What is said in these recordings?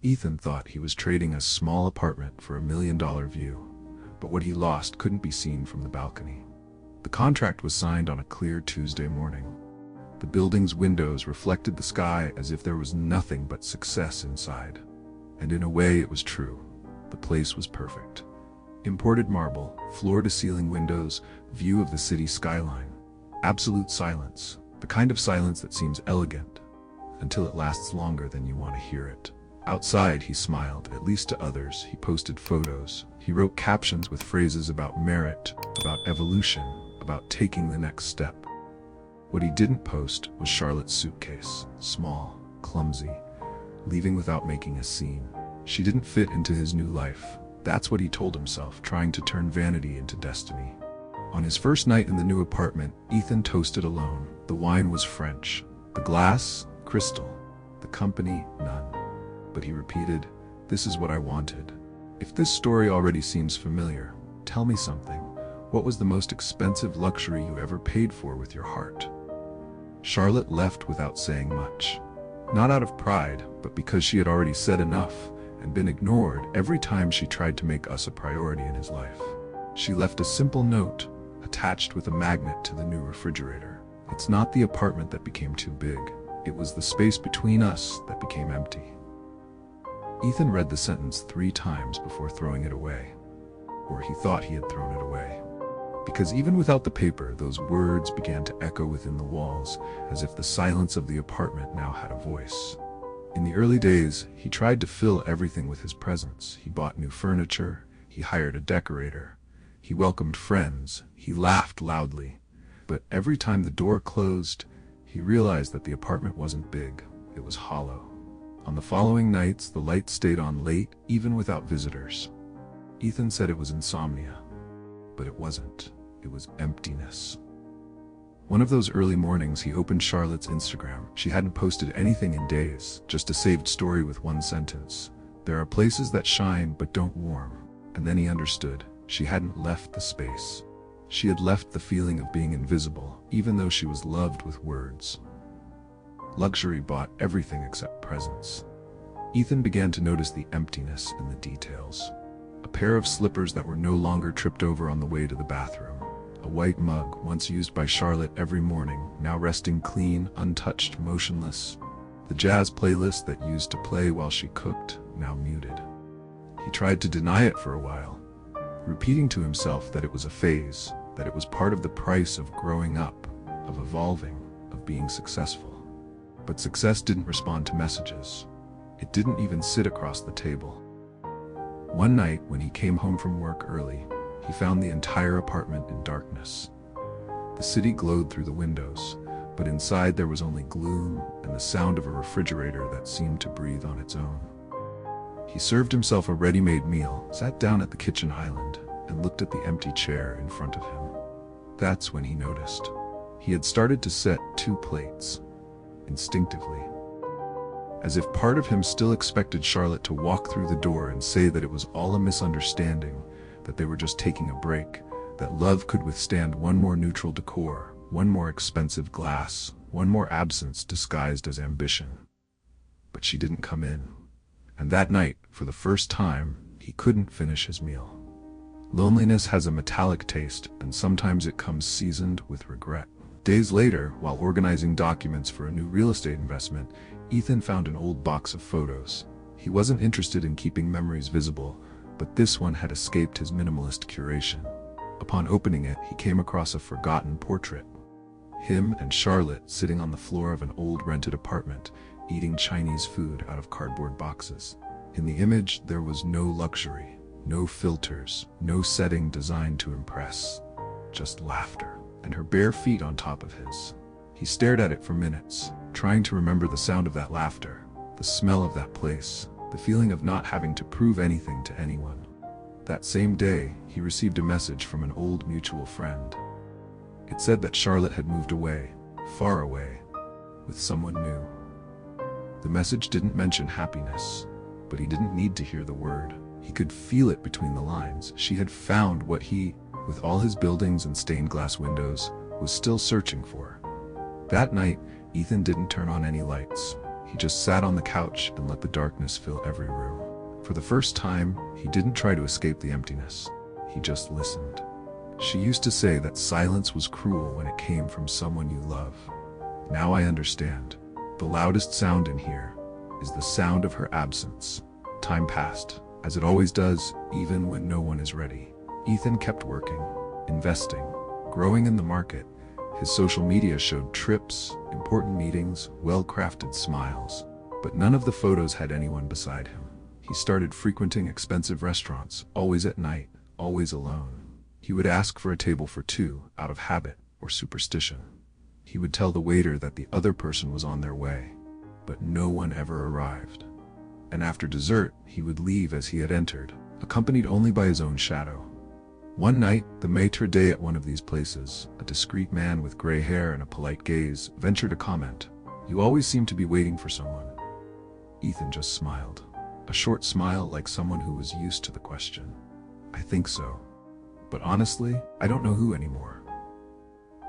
Ethan thought he was trading a small apartment for $1 million view, but what he lost couldn't be seen from the balcony. The contract was signed on a clear Tuesday morning. The building's windows reflected the sky as if there was nothing but success inside. And in a way it was true. The place was perfect. Imported marble, floor-to-ceiling windows, view of the city skyline. Absolute silence, the kind of silence that seems elegant, until it lasts longer than you want to hear it. Outside, he smiled, at least to others. He posted photos. He wrote captions with phrases about merit, about evolution, about taking the next step. What he didn't post was Charlotte's suitcase, small, clumsy, leaving without making a scene. She didn't fit into his new life. That's what he told himself, trying to turn vanity into destiny. On his first night in the new apartment, Ethan toasted alone. The wine was French, the glass, crystal, the company, none. But he repeated, "This is what I wanted." If this story already seems familiar, tell me something. What was the most expensive luxury you ever paid for with your heart? Charlotte left without saying much. Not out of pride, but because she had already said enough and been ignored every time she tried to make us a priority in his life. She left a simple note, attached with a magnet to the new refrigerator. It's not the apartment that became too big. It was the space between us that became empty. Ethan read the sentence 3 times before throwing it away. Or he thought he had thrown it away. Because even without the paper, those words began to echo within the walls, as if the silence of the apartment now had a voice. In the early days, he tried to fill everything with his presence. He bought new furniture, he hired a decorator, he welcomed friends, he laughed loudly. But every time the door closed, he realized that the apartment wasn't big, it was hollow. On the following nights, the lights stayed on late, even without visitors. Ethan said it was insomnia, but it wasn't. It was emptiness. One of those early mornings, he opened Charlotte's Instagram. She hadn't posted anything in days, just a saved story with one sentence. "There are places that shine but don't warm." And then he understood. She hadn't left the space. She had left the feeling of being invisible, even though she was loved with words. Luxury bought everything except presence. Ethan began to notice the emptiness in the details. A pair of slippers that were no longer tripped over on the way to the bathroom. A white mug, once used by Charlotte every morning, now resting clean, untouched, motionless. The jazz playlist that used to play while she cooked, now muted. He tried to deny it for a while, repeating to himself that it was a phase, that it was part of the price of growing up, of evolving, of being successful. But success didn't respond to messages. It didn't even sit across the table. One night, when he came home from work early, he found the entire apartment in darkness. The city glowed through the windows, but inside there was only gloom and the sound of a refrigerator that seemed to breathe on its own. He served himself a ready-made meal, sat down at the kitchen island, and looked at the empty chair in front of him. That's when he noticed. He had started to set 2 plates, instinctively. As if part of him still expected Charlotte to walk through the door and say that it was all a misunderstanding, that they were just taking a break, that love could withstand one more neutral decor, one more expensive glass, one more absence disguised as ambition. But she didn't come in. And that night, for the first time, he couldn't finish his meal. Loneliness has a metallic taste, and sometimes it comes seasoned with regret. Days later, while organizing documents for a new real estate investment, Ethan found an old box of photos. He wasn't interested in keeping memories visible, but this one had escaped his minimalist curation. Upon opening it, he came across a forgotten portrait. Him and Charlotte sitting on the floor of an old rented apartment, eating Chinese food out of cardboard boxes. In the image, there was no luxury, no filters, no setting designed to impress, just laughter, and her bare feet on top of his. He stared at it for minutes, trying to remember the sound of that laughter, the smell of that place, the feeling of not having to prove anything to anyone. That same day, he received a message from an old mutual friend. It said that Charlotte had moved away, far away, with someone new. The message didn't mention happiness, but he didn't need to hear the word. He could feel it between the lines. She had found what he, with all his buildings and stained glass windows, was still searching for. That night, Ethan didn't turn on any lights. He just sat on the couch and let the darkness fill every room. For the first time, he didn't try to escape the emptiness. He just listened. She used to say that silence was cruel when it came from someone you love. Now I understand. The loudest sound in here is the sound of her absence. Time passed, as it always does, even when no one is ready. Ethan kept working, investing, growing in the market. His social media showed trips, important meetings, well-crafted smiles. But none of the photos had anyone beside him. He started frequenting expensive restaurants, always at night, always alone. He would ask for a table for two, out of habit or superstition. He would tell the waiter that the other person was on their way, but no one ever arrived. And after dessert, he would leave as he had entered, accompanied only by his own shadow. One night, the maitre d' at one of these places, a discreet man with gray hair and a polite gaze, ventured a comment. "You always seem to be waiting for someone." Ethan just smiled. A short smile like someone who was used to the question. "I think so. But honestly, I don't know who anymore."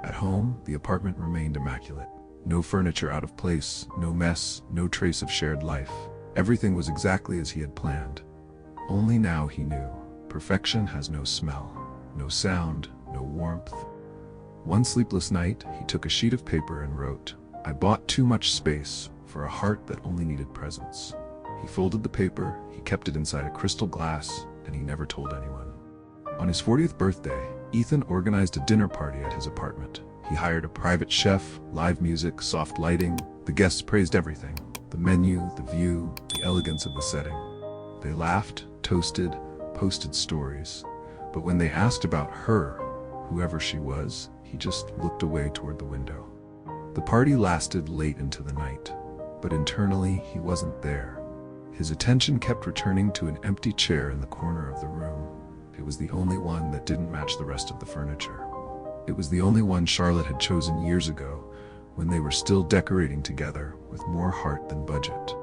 At home, the apartment remained immaculate. No furniture out of place, no mess, no trace of shared life. Everything was exactly as he had planned. Only now he knew. Perfection has no smell, no sound, no warmth. One sleepless night, he took a sheet of paper and wrote, "I bought too much space for a heart that only needed presence." He folded the paper, he kept it inside a crystal glass, and he never told anyone. On his 40th birthday, Ethan organized a dinner party at his apartment. He hired a private chef, live music, soft lighting. The guests praised everything: the menu, the view, the elegance of the setting. They laughed, toasted, posted stories. But when they asked about her, whoever she was, he just looked away toward the window. The party lasted late into the night, but internally he wasn't there. His attention kept returning to an empty chair in the corner of the room. It was the only one that didn't match the rest of the furniture. It was the only one Charlotte had chosen years ago, when they were still decorating together with more heart than budget.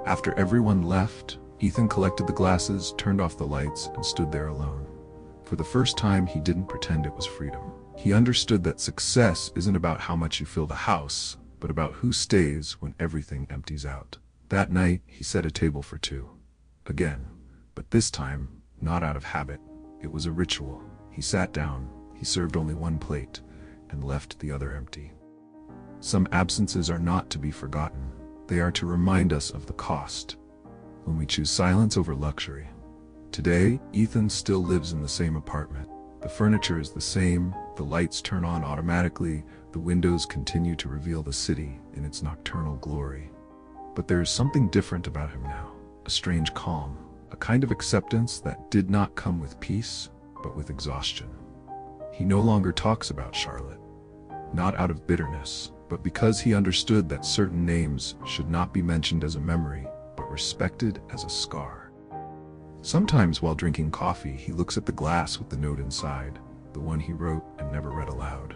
After everyone left, Ethan collected the glasses, turned off the lights, and stood there alone. For the first time, he didn't pretend it was freedom. He understood that success isn't about how much you fill the house, but about who stays when everything empties out. That night, he set a table for two. Again, but this time, not out of habit. It was a ritual. He sat down, he served only one plate, and left the other empty. Some absences are not to be forgotten. They are to remind us of the cost. When we choose silence over luxury. Today, Ethan still lives in the same apartment. The furniture is the same, the lights turn on automatically, the windows continue to reveal the city in its nocturnal glory. But there is something different about him now, a strange calm, a kind of acceptance that did not come with peace, but with exhaustion. He no longer talks about Charlotte, not out of bitterness, but because he understood that certain names should not be mentioned as a memory, but respected as a scar. Sometimes while drinking coffee, he looks at the glass with the note inside, the one he wrote and never read aloud.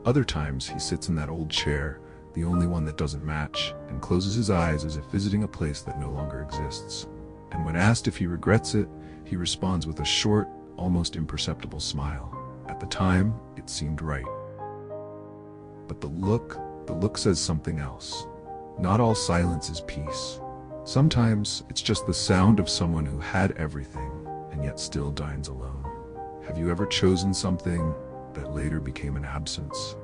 Other times he sits in that old chair, the only one that doesn't match, and closes his eyes as if visiting a place that no longer exists. And when asked if he regrets it, he responds with a short, almost imperceptible smile. At the time, it seemed right. But the look says something else. Not all silence is peace. Sometimes it's just the sound of someone who had everything and yet still dines alone. Have you ever chosen something that later became an absence?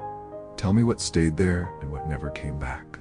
Tell me what stayed there and what never came back.